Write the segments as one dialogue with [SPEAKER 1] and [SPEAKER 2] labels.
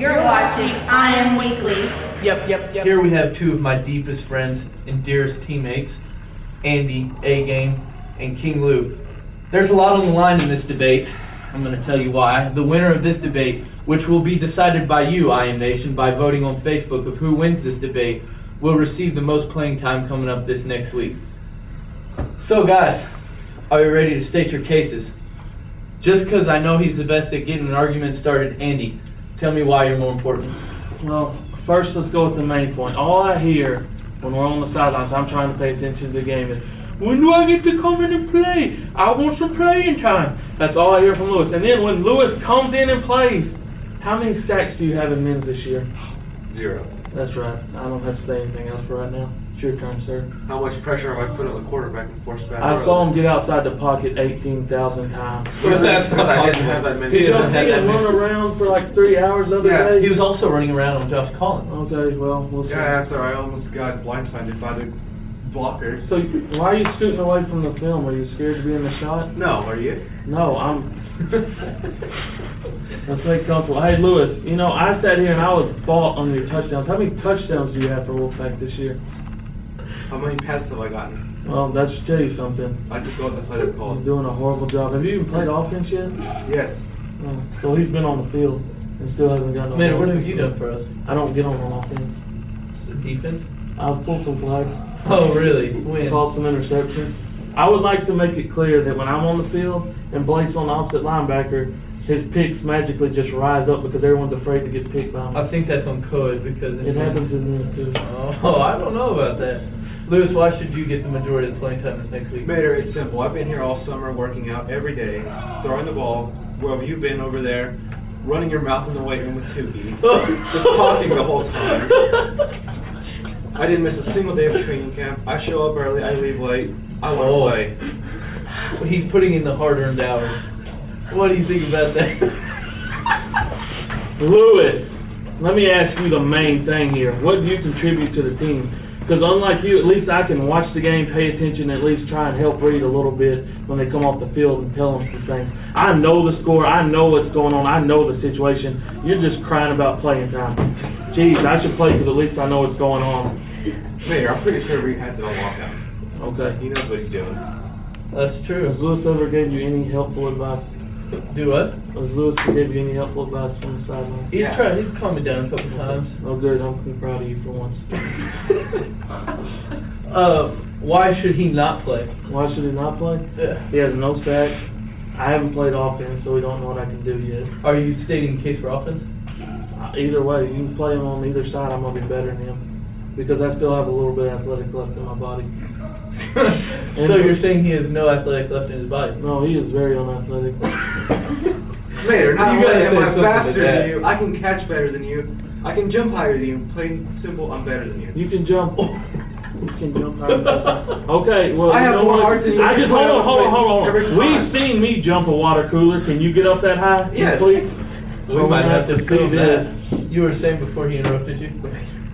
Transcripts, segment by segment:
[SPEAKER 1] You're watching I Am Weekly.
[SPEAKER 2] Yep. Here we have two of my deepest friends and dearest teammates, Andy, A-Game, and King Lou. There's a lot on the line in this debate. I'm going to tell you why. The winner of this debate, which will be decided by you, I Am Nation, by voting on Facebook of who wins this debate, will receive the most playing time coming up this next week. So guys, are you ready to state your cases? Just because I know he's the best at getting an argument started, Andy, tell me why you're more important.
[SPEAKER 3] Well, first let's go with the main point. All I hear when we're on the sidelines, I'm trying to pay attention to the game, is, when do I get to come in and play? I want some playing time. That's all I hear from Lewis. And then when Lewis comes in and plays, how many sacks do you have in men's this year?
[SPEAKER 4] 0.
[SPEAKER 3] That's right. I don't have to say anything else for right now. It's your turn, sir.
[SPEAKER 4] How much pressure have I put on the quarterback and forced back?
[SPEAKER 3] I saw him get outside the pocket 18,000 times.
[SPEAKER 2] But that's not
[SPEAKER 4] I didn't
[SPEAKER 2] possible.
[SPEAKER 4] have that many.
[SPEAKER 2] He
[SPEAKER 3] Did y'all
[SPEAKER 2] doesn't
[SPEAKER 3] see
[SPEAKER 2] have
[SPEAKER 3] him
[SPEAKER 2] that
[SPEAKER 3] run
[SPEAKER 2] many.
[SPEAKER 3] around for like 3 hours the other
[SPEAKER 4] Yeah,
[SPEAKER 3] day?
[SPEAKER 2] He was also running around on Josh Collins.
[SPEAKER 3] Okay, well, we'll see.
[SPEAKER 4] Yeah, after I almost got blindsided by the blocker.
[SPEAKER 3] So why are you scooting away from the film? Are you scared to be in the shot?
[SPEAKER 4] No, are you?
[SPEAKER 3] No, I'm. Let's make it comfortable. Hey, Lewis, you know, I sat here and I was bought on your touchdowns. How many touchdowns do you have for Wolfpack this year?
[SPEAKER 4] How many passes have I gotten?
[SPEAKER 3] Well, that should tell you something.
[SPEAKER 4] I just go out and play the
[SPEAKER 3] You're
[SPEAKER 4] call.
[SPEAKER 3] doing a horrible job. Have you even played offense yet?
[SPEAKER 4] Yes.
[SPEAKER 3] Oh, so he's been on the field and still hasn't gotten on
[SPEAKER 2] Man, what
[SPEAKER 3] offense.
[SPEAKER 2] have you done for us?
[SPEAKER 3] I don't get on offense.
[SPEAKER 2] It's the defense?
[SPEAKER 3] I've pulled some flags.
[SPEAKER 2] Oh, really? When?
[SPEAKER 3] Called some interceptions. I would like to make it clear that when I'm on the field and Blake's on the opposite linebacker, his picks magically just rise up because everyone's afraid to get picked by him.
[SPEAKER 2] I think that's on code because
[SPEAKER 3] It happens in this too.
[SPEAKER 2] Oh, I don't know about that. Lewis, why should you get the majority of the playing time this next week?
[SPEAKER 4] Mater, it's simple. I've been here all summer working out every day, throwing the ball, wherever you've been over there, running your mouth in the weight room with Tukey, just talking the whole time. I didn't miss a single day of training camp. I show up early, I leave late. I want to play.
[SPEAKER 2] He's putting in the hard-earned hours. What do you think about that?
[SPEAKER 3] Lewis, let me ask you the main thing here. What do you contribute to the team? Because unlike you, at least I can watch the game, pay attention, and at least try and help read a little bit when they come off the field and tell them some things. I know the score. I know what's going on. I know the situation. You're just crying about playing time. Jeez, I should play because at least I know what's going on.
[SPEAKER 4] Mater, I'm pretty sure Reed has it on lockdown.
[SPEAKER 3] Okay.
[SPEAKER 4] He knows what he's doing.
[SPEAKER 2] That's true.
[SPEAKER 3] Has Lewis ever gave you any helpful advice?
[SPEAKER 2] Do what?
[SPEAKER 3] Has Lewis gave you any helpful advice from the sidelines?
[SPEAKER 2] He's tried. He's calmed me down a couple times.
[SPEAKER 3] Oh, good. I'm proud of you for once.
[SPEAKER 2] Why should he not play?
[SPEAKER 3] Why should he not play?
[SPEAKER 2] Yeah.
[SPEAKER 3] He has no sacks. I haven't played offense, so we don't know what I can do yet.
[SPEAKER 2] Are you stating a case for offense?
[SPEAKER 3] Either way, you can play him on either side. I'm gonna be better than him because I still have a little bit of athletic left in my body.
[SPEAKER 2] So you're saying he has no athletic left in his body?
[SPEAKER 3] No, he is very unathletic.
[SPEAKER 4] Mater, not
[SPEAKER 2] You
[SPEAKER 4] only
[SPEAKER 2] gotta
[SPEAKER 4] am
[SPEAKER 2] say
[SPEAKER 4] I
[SPEAKER 2] something
[SPEAKER 4] faster
[SPEAKER 2] to that.
[SPEAKER 4] than you, I can catch better than you, I can jump higher than you. Plain simple, I'm better than you.
[SPEAKER 3] You can jump. You can jump higher. Okay, well,
[SPEAKER 4] I
[SPEAKER 3] you
[SPEAKER 4] have
[SPEAKER 3] know
[SPEAKER 4] more
[SPEAKER 3] what?
[SPEAKER 4] heart than you.
[SPEAKER 3] I just hold on.
[SPEAKER 4] Every time.
[SPEAKER 3] We've seen me jump a water cooler. Can you get up that high?
[SPEAKER 4] Yes.
[SPEAKER 3] Please.
[SPEAKER 2] We
[SPEAKER 3] Well,
[SPEAKER 2] might
[SPEAKER 3] we're
[SPEAKER 2] have to
[SPEAKER 3] see
[SPEAKER 2] film
[SPEAKER 3] this.
[SPEAKER 2] this. You were saying before he interrupted you?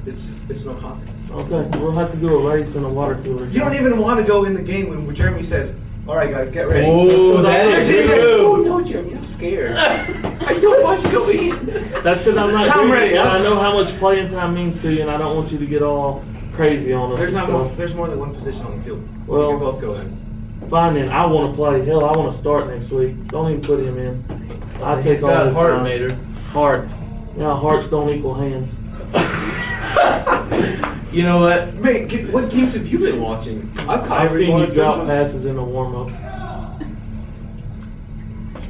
[SPEAKER 4] It's no contest.
[SPEAKER 3] Okay, we'll have to do a race in a water cooler.
[SPEAKER 4] You don't even want to go in the game when Jeremy says, "All right, guys, get ready."
[SPEAKER 2] Oh, that
[SPEAKER 4] You're
[SPEAKER 2] is
[SPEAKER 4] sitting there,
[SPEAKER 2] true.
[SPEAKER 4] "Oh no, Jeremy, I'm scared. I don't want you to go in."
[SPEAKER 3] That's because I'm not
[SPEAKER 4] I'm
[SPEAKER 3] doing
[SPEAKER 4] ready.
[SPEAKER 3] it, and I know how much playing time means to you, and I don't want you to get all crazy on us.
[SPEAKER 4] There's
[SPEAKER 3] and
[SPEAKER 4] not more.
[SPEAKER 3] stuff.
[SPEAKER 4] There's more than one position on the field.
[SPEAKER 3] Well-
[SPEAKER 4] You can both go in.
[SPEAKER 3] Fine then, I want to play. Hell, I want to start next week. Don't even put him in. I
[SPEAKER 2] He's
[SPEAKER 3] take all
[SPEAKER 2] got
[SPEAKER 3] this
[SPEAKER 2] heart,
[SPEAKER 3] time.
[SPEAKER 2] Mater.
[SPEAKER 3] Heart. Yeah, hearts don't equal hands.
[SPEAKER 2] You know what?
[SPEAKER 4] Mate, what games have you been watching? I've caught
[SPEAKER 3] I've
[SPEAKER 4] every
[SPEAKER 3] seen
[SPEAKER 4] one
[SPEAKER 3] you
[SPEAKER 4] of
[SPEAKER 3] drop
[SPEAKER 4] them.
[SPEAKER 3] passes in the warm-ups.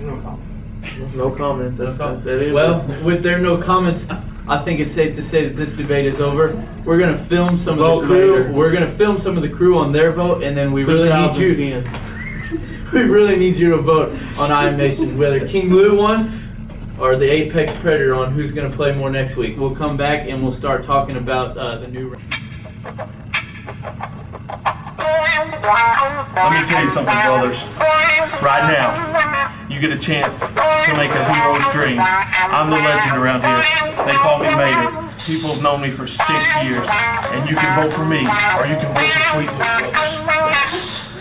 [SPEAKER 4] No comment.
[SPEAKER 3] No comment. That's that is
[SPEAKER 2] Well, with there no comments, I think it's safe to say that this debate is over. We're gonna film some
[SPEAKER 3] Vote
[SPEAKER 2] of the crew.
[SPEAKER 3] Mater.
[SPEAKER 2] We're gonna film some of the crew on their vote, and then we really need you.
[SPEAKER 3] 2010.
[SPEAKER 2] We really need you to vote on I Am Nation, whether King Lou won or the Apex Predator on who's gonna play more next week. We'll come back and we'll start talking about the new.
[SPEAKER 5] Let me tell you something, brothers. Right now, you get a chance to make a hero's dream. I'm the legend around here. They call me Mater. People have known me for 6 years. And you can vote for me, or you can vote for Sweetwood Brooks.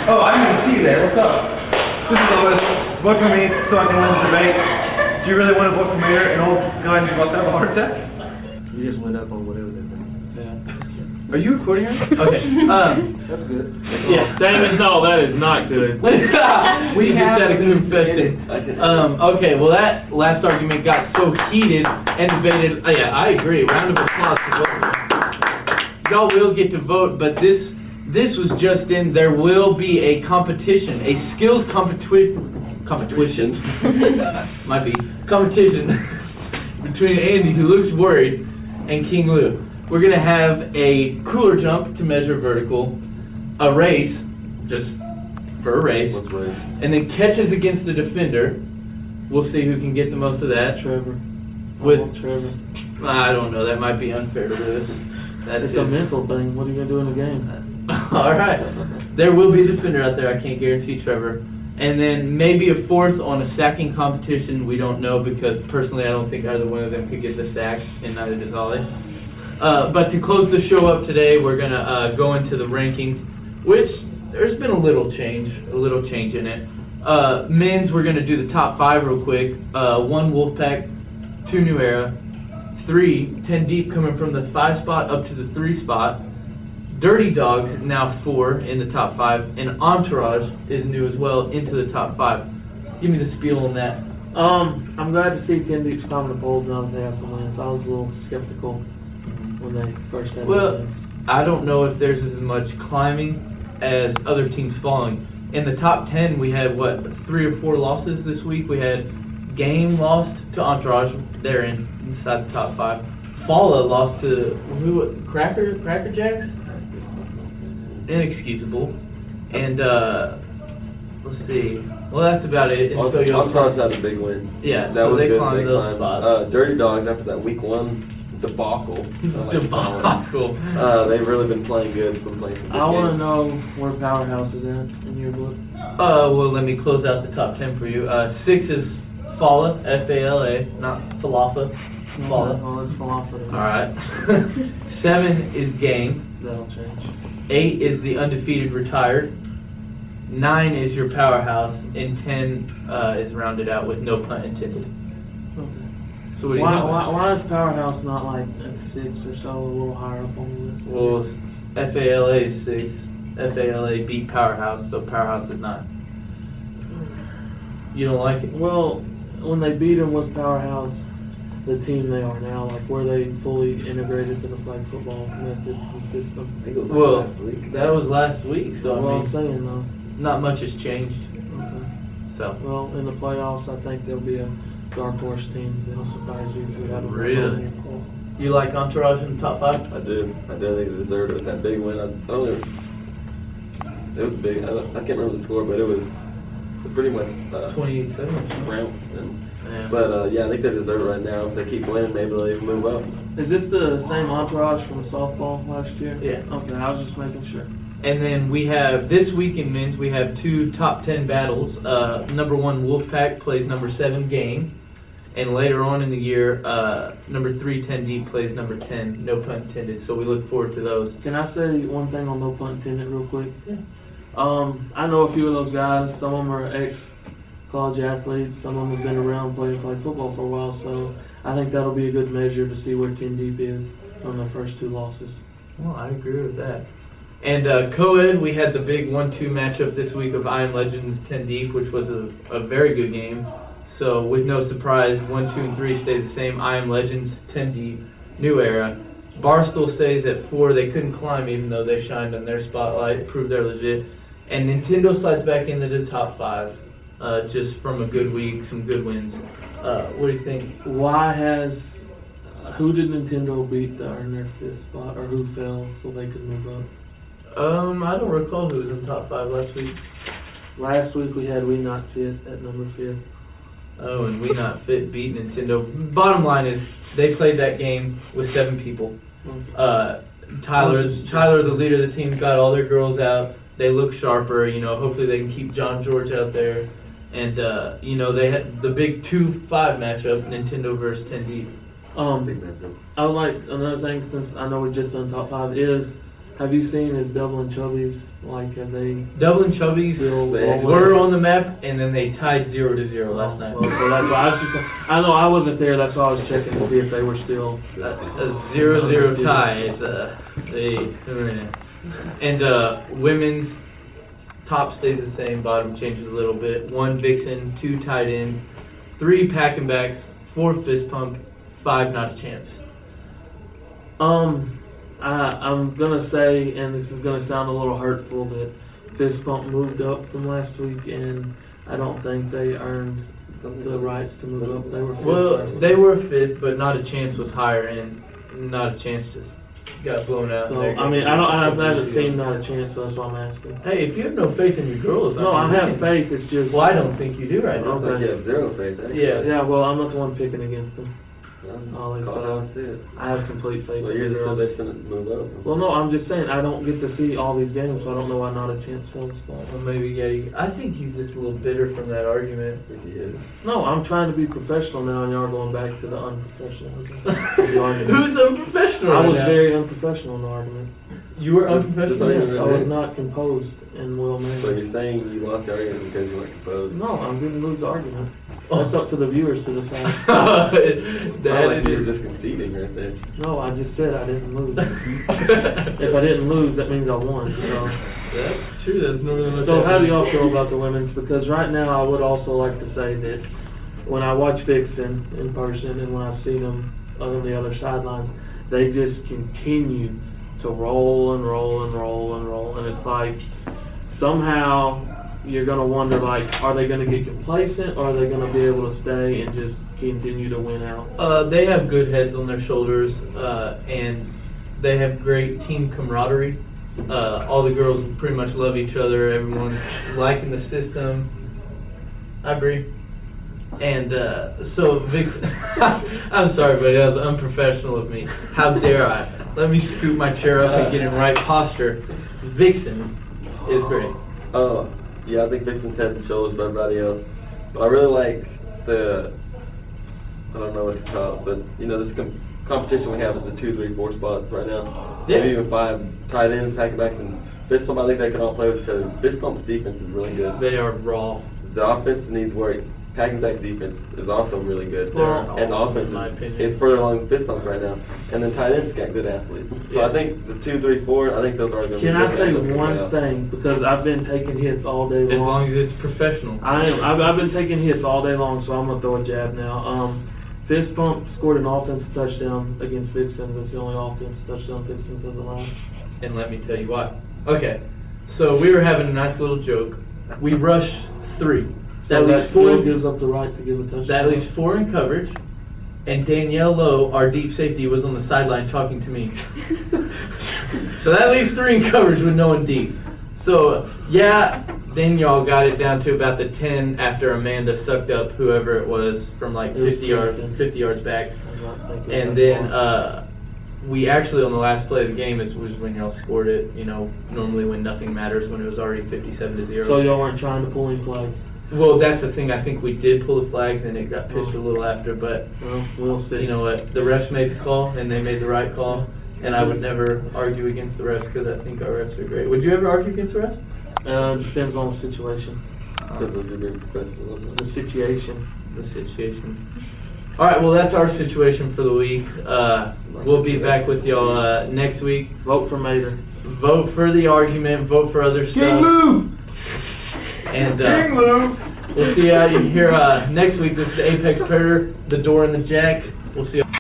[SPEAKER 2] Oh, I didn't even see you there. What's up?
[SPEAKER 4] This is always vote for me so I can win the debate. Do you really want to vote for Mayor, an old guy who's about to have a heart attack?
[SPEAKER 6] You just went up on whatever they're doing.
[SPEAKER 2] Are you recording her? Okay.
[SPEAKER 6] That's good.
[SPEAKER 2] Yeah.
[SPEAKER 3] Damon, no, that is not good.
[SPEAKER 2] We just had a confession. Okay, well that last argument got so heated and debated. Yeah, I agree. Round of applause for both. Y'all will get to vote, but this was just in. There will be a competition, a skills competition. Might be competition between Andy, who looks worried, and King Lou. We're gonna have a cooler jump to measure vertical, a race, just for a race, and then catches against the defender. We'll see who can get the most of that.
[SPEAKER 3] Trevor.
[SPEAKER 2] With
[SPEAKER 3] Trevor.
[SPEAKER 2] I don't know. That might be unfair to Lewis.
[SPEAKER 3] It's a mental thing. What are you gonna do in the game?
[SPEAKER 2] All right. There will be a defender out there. I can't guarantee Trevor. And then maybe a fourth on a sacking competition. We don't know because personally I don't think either one of them could get the sack, and neither does Ollie. But to close the show up today, we're gonna go into the rankings, which there's been a little change in it. Men's, we're gonna do the top 5 real quick. 1 Wolfpack, 2 New Era, 3 10 Deep coming from the 5 spot up to the 3 spot. Dirty Dogs now 4 in the top 5, and Entourage is new as well into the top 5. Give me the spiel on that.
[SPEAKER 3] I'm glad to see 10 Deep's climbing the polls now that they have some wins. I was a little skeptical when they first had wins.
[SPEAKER 2] I don't know if there's as much climbing as other teams falling. In the top 10, we had, 3 or 4 losses this week? We had Game lost to Entourage. They're inside the top 5. Falla lost to, Cracker Jacks? Inexcusable. And, let's see. Well, that's about it. And so
[SPEAKER 6] Entourage had a big win.
[SPEAKER 2] Yeah,
[SPEAKER 6] that
[SPEAKER 2] so
[SPEAKER 6] was
[SPEAKER 2] they
[SPEAKER 6] good.
[SPEAKER 2] climbed those spots.
[SPEAKER 6] Dirty Dogs, after that week 1 debacle.
[SPEAKER 2] Debacle.
[SPEAKER 6] They've really been playing good. Been playing some good
[SPEAKER 3] I want to
[SPEAKER 6] games.
[SPEAKER 3] know where Powerhouse is at in your book.
[SPEAKER 2] Well, let me close out the top 10 for you. 6 is Falla, F-A-L-A, not Falafa. Falla.
[SPEAKER 3] Oh, it's Falafel.
[SPEAKER 2] All right. 7 is Game.
[SPEAKER 3] That'll change.
[SPEAKER 2] 8 is the undefeated retired. 9 is your Powerhouse, and 10 is rounded out with no pun intended.
[SPEAKER 3] Okay.
[SPEAKER 2] So what do you think?
[SPEAKER 3] Why is Powerhouse not like at 6 or so, a little higher up on the list?
[SPEAKER 2] Well, FALA is 6. FALA beat Powerhouse, so Powerhouse is 9. You don't like it?
[SPEAKER 3] Well, when they beat them, was Powerhouse the team they are now? Like, were they fully integrated to the flag football methods and system?
[SPEAKER 6] I think it was last week.
[SPEAKER 2] That was last week, so
[SPEAKER 3] Well,
[SPEAKER 2] I
[SPEAKER 3] I'm
[SPEAKER 2] mean,
[SPEAKER 3] saying though.
[SPEAKER 2] not much has changed.
[SPEAKER 3] Okay.
[SPEAKER 2] So
[SPEAKER 3] Well, in the playoffs, I think there'll be a dark horse team that'll surprise you if we have a
[SPEAKER 2] Really? You like Entourage in the top 5?
[SPEAKER 6] I do. I do think they deserved it with that big win. I don't even, it was big. I can't remember the score, but it was pretty much
[SPEAKER 2] 28-7.
[SPEAKER 6] trounced. And,
[SPEAKER 2] Yeah.
[SPEAKER 6] but yeah, I think they deserve it right now. If they keep winning, maybe they'll even move up.
[SPEAKER 3] Is this the same Entourage from softball last year?
[SPEAKER 2] Yeah.
[SPEAKER 3] Okay, I was just making sure.
[SPEAKER 2] And then we have, this week in men's, we have 2 top 10 battles. Number 1 Wolfpack plays number 7 Game. And later on in the year, number 3 10 Deep plays number 10, no pun intended. So we look forward to those.
[SPEAKER 3] Can I say one thing on no pun intended real quick?
[SPEAKER 2] Yeah.
[SPEAKER 3] I know a few of those guys. Some of them are ex-college athletes. Some of them have been around playing flag football for a while. So I think that'll be a good measure to see where 10 Deep is from their first 2 losses.
[SPEAKER 2] Well, I agree with that. And co-ed, we had the big 1-2 matchup this week of I Am Legends 10 Deep, which was a very good game. So with no surprise, 1, 2, and 3 stays the same. I Am Legends 10 Deep, New Era. Barstool stays at 4. They couldn't climb even though they shined on their spotlight, proved they're legit. And Nintendo slides back into the top 5, just from a good week, some good wins. What do you think?
[SPEAKER 3] Who did Nintendo beat to earn their 5th spot, or who fell so they could move up?
[SPEAKER 2] I don't recall who was in the top 5 last week.
[SPEAKER 3] Last week we had We Not Fit at number 5th.
[SPEAKER 2] Oh, and We Not Fit beat Nintendo. Bottom line is, they played that game with 7 people. Tyler, the leader of the team, got all their girls out. They look sharper. You know, hopefully they can keep John George out there. And you know, they had the big 2-5 matchup, Nintendo versus 10 Deep.
[SPEAKER 6] Big matchup.
[SPEAKER 3] I would like another thing, since I know we just done top 5, is Have you seen his Dublin Chubbies? Like, have they
[SPEAKER 2] Dublin Chubbies
[SPEAKER 3] still
[SPEAKER 2] were on the map, and then they tied 0-0 last night.
[SPEAKER 3] Well, so that's why I was just. I know I wasn't there. That's why I was checking to see if they were still.
[SPEAKER 2] A 0-0 tie is and women's top stays the same, bottom changes a little bit. 1 Vixen, 2 tight ends, 3 pack and backs, 4 fist pump, 5 not a chance.
[SPEAKER 3] I'm gonna say, and this is gonna sound a little hurtful, that Fist Pump moved up from last week, and I don't think they earned the rights to move up. They were fifth.
[SPEAKER 2] Well,
[SPEAKER 3] last
[SPEAKER 2] they
[SPEAKER 3] week.
[SPEAKER 2] were 5th, but not a chance was higher, and not a chance just got blown out.
[SPEAKER 3] So
[SPEAKER 2] There.
[SPEAKER 3] I mean, I haven't seen not a chance, so that's why I'm asking.
[SPEAKER 2] Hey, if you have no faith in your girls,
[SPEAKER 3] No, I
[SPEAKER 2] mean, we
[SPEAKER 3] have
[SPEAKER 2] can-
[SPEAKER 3] faith. It's just.
[SPEAKER 2] Well, I don't think you do right now.
[SPEAKER 6] Looks like you have zero faith, actually.
[SPEAKER 2] Yeah.
[SPEAKER 3] Yeah, well, I'm not the one picking against them.
[SPEAKER 6] I'm just
[SPEAKER 3] All they
[SPEAKER 6] calling
[SPEAKER 3] say.
[SPEAKER 6] how I see it.
[SPEAKER 3] I have complete faith.
[SPEAKER 6] Well,
[SPEAKER 3] in
[SPEAKER 6] you
[SPEAKER 3] the
[SPEAKER 6] just said
[SPEAKER 3] girls.
[SPEAKER 6] they shouldn't move up.
[SPEAKER 3] Well, no, I'm just saying I don't get to see all these games, so I don't know why not a chance fills that.
[SPEAKER 2] Well, maybe I think he's just a little bitter from that argument.
[SPEAKER 6] I think he is.
[SPEAKER 3] No, I'm trying to be professional now, and y'all going back to the unprofessionalism of the argument.
[SPEAKER 2] Who's unprofessional?
[SPEAKER 3] I
[SPEAKER 2] right
[SPEAKER 3] was
[SPEAKER 2] now?
[SPEAKER 3] very unprofessional in the argument.
[SPEAKER 2] You were
[SPEAKER 6] Just
[SPEAKER 2] unprofessional.
[SPEAKER 6] like-
[SPEAKER 3] Yes, I was not composed and well
[SPEAKER 6] So
[SPEAKER 3] mannered.
[SPEAKER 6] you're saying you lost the argument because you weren't composed?
[SPEAKER 3] No, I didn't lose the argument. That's up to the viewers to decide.
[SPEAKER 6] It sounded
[SPEAKER 2] That
[SPEAKER 6] like you were
[SPEAKER 2] is.
[SPEAKER 6] just conceding right there.
[SPEAKER 3] No, I just said I didn't lose. If I didn't lose, that means I won. So,
[SPEAKER 2] That's true. That's normally what.
[SPEAKER 3] so
[SPEAKER 2] that
[SPEAKER 3] how do
[SPEAKER 2] means.
[SPEAKER 3] y'all feel about the women's? Because right now, I would also like to say that when I watch Vixen in person and when I've seen them on the other sidelines, they just continue to roll and roll and roll and roll, and it's like somehow you're gonna wonder, like, are they gonna get complacent, or are they gonna be able to stay and just continue to win out?
[SPEAKER 2] They have good heads on their shoulders, and they have great team camaraderie. All the girls pretty much love each other. Everyone's liking the system. I agree. And so Vixen, I'm sorry, but that was unprofessional of me. How dare I? Let me scoop my chair up and get in right posture. Vixen is great.
[SPEAKER 6] Yeah, I think Vixen's head and shoulders above everybody else. But I really like I don't know what to call it, but you know, this competition we have at the 2, 3, 4 spots right now.
[SPEAKER 2] Yeah.
[SPEAKER 6] Maybe even 5 tight ends, pack backs, and Fist Pump. I think they can all play with each other. Fist Pump's defense is really good.
[SPEAKER 2] They are raw.
[SPEAKER 6] The offense needs work. Packing back's defense is also really good.
[SPEAKER 3] Well,
[SPEAKER 6] And the
[SPEAKER 2] awesome,
[SPEAKER 6] offense
[SPEAKER 2] in my opinion.
[SPEAKER 6] is further along than Fist Pumps right now. And then tight ends got good athletes. So
[SPEAKER 2] Yeah.
[SPEAKER 6] I think the 2, 3, 4, I think those are going to be
[SPEAKER 3] Can I
[SPEAKER 6] good
[SPEAKER 3] say
[SPEAKER 6] matchups in the
[SPEAKER 3] one
[SPEAKER 6] playoffs.
[SPEAKER 3] thing? Because I've been taking hits all day long.
[SPEAKER 2] As long as it's professional.
[SPEAKER 3] I've been taking hits all day long, so I'm gonna throw a jab now. Fist Pump scored an offensive touchdown against Vixen. That's the only offensive touchdown Vixen has allowed.
[SPEAKER 2] And let me tell you why. Okay, so we were having a nice little joke. We rushed 3.
[SPEAKER 3] So
[SPEAKER 2] That
[SPEAKER 3] that
[SPEAKER 2] leaves
[SPEAKER 3] still
[SPEAKER 2] 4.
[SPEAKER 3] gives up the right to give a touchdown.
[SPEAKER 2] That leaves 4 in coverage. And Danielle Lowe, our deep safety, was on the sideline talking to me. So that leaves 3 in coverage with no one deep. So yeah, then y'all got it down to about the 10 after Amanda sucked up whoever it was from like
[SPEAKER 3] It was
[SPEAKER 2] 50 yards back.
[SPEAKER 3] I'm not thinking
[SPEAKER 2] And
[SPEAKER 3] that
[SPEAKER 2] then
[SPEAKER 3] far.
[SPEAKER 2] we actually, on the last play of the game, was when y'all scored it. You know, normally when nothing matters, when it was already 57-0.
[SPEAKER 3] So y'all weren't trying to pull any flags.
[SPEAKER 2] Well, that's the thing. I think we did pull the flags, and it got pitched a little after. But
[SPEAKER 3] Well, we'll see.
[SPEAKER 2] you know what? The refs made the call, and they made the right call. And I would never argue against the refs because I think our refs are great. Would you ever argue against the refs?
[SPEAKER 3] Depends on the situation.
[SPEAKER 6] Because of your being professional.
[SPEAKER 3] The situation.
[SPEAKER 2] The situation. All right. Well, that's our situation for the week. We'll be back with y'all next week.
[SPEAKER 3] Vote for Mater.
[SPEAKER 2] Vote for the argument. Vote for other stuff. And we'll see you out here next week. This is the Apex Predator, the Door and the Jack. We'll see you.